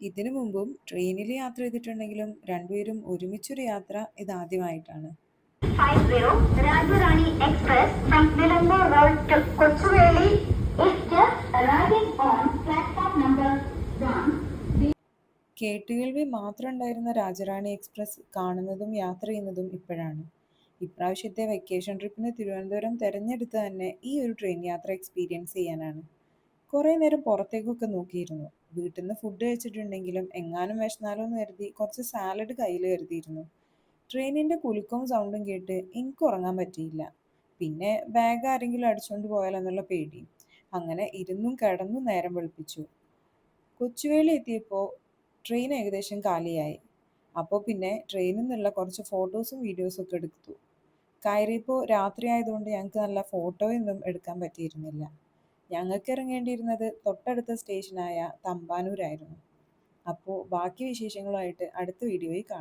ഇതിനു മുമ്പും ട്രെയിനിൽ യാത്ര ചെയ്തിട്ടുണ്ടെങ്കിലും രണ്ടുപേരും ഒരുമിച്ചൊരു യാത്ര ഇതാദ്യമായിട്ടാണ്. 50 Rajarani Express from Nilambo Road to Kochuveli is just arriving on platform number 1. കേട്ടുകേൾവി മാത്രം ഉണ്ടായിരുന്ന രാജറാണി എക്സ്പ്രസ് കാണുന്നതും യാത്ര ചെയ്യുന്നതും ഇപ്പോഴാണ്. ഇപ്രാവശ്യത്തെ വെക്കേഷൻ ട്രിപ്പിന് തിരുവനന്തപുരം തിരഞ്ഞെടുത്ത് തന്നെ ഈ ഒരു ട്രെയിൻ യാത്ര എക്സ്പീരിയൻസ് ചെയ്യാനാണ്. കുറേ നേരം പുറത്തേക്കൊക്കെ നോക്കിയിരുന്നു. വീട്ടിൽ നിന്ന് ഫുഡ് കഴിച്ചിട്ടുണ്ടെങ്കിലും എങ്ങാനും വിശന്നാലോ എന്ന് കരുതി കുറച്ച് സാലഡ് കയ്യിൽ കരുതിയിരുന്നു. ട്രെയിനിൻ്റെ കുലുക്കവും സൗണ്ടും കേട്ട് എനിക്ക് ഉറങ്ങാൻ പറ്റിയില്ല. പിന്നെ ബാഗ് ആരെങ്കിലും അടിച്ചുകൊണ്ട് പോയാലെന്നുള്ള പേടി. അങ്ങനെ ഇരുന്നും കിടന്നും നേരം വെളുപ്പിച്ചു. കൊച്ചുവേളി എത്തിയപ്പോൾ ട്രെയിൻ ഏകദേശം കാലിയായി. അപ്പോൾ പിന്നെ ട്രെയിനിൽ നിന്നുള്ള കുറച്ച് ഫോട്ടോസും വീഡിയോസും ഒക്കെ എടുത്തു. കയറിയപ്പോൾ രാത്രി ആയതുകൊണ്ട് ഞങ്ങൾക്ക് നല്ല ഫോട്ടോയൊന്നും എടുക്കാൻ പറ്റിയിരുന്നില്ല. ഞങ്ങൾക്ക് ഇറങ്ങേണ്ടിയിരുന്നത് തൊട്ടടുത്ത സ്റ്റേഷനായ തമ്പാനൂരായിരുന്നു. അപ്പോൾ ബാക്കി വിശേഷങ്ങളുമായിട്ട് അടുത്ത വീഡിയോയിൽ കാണാം.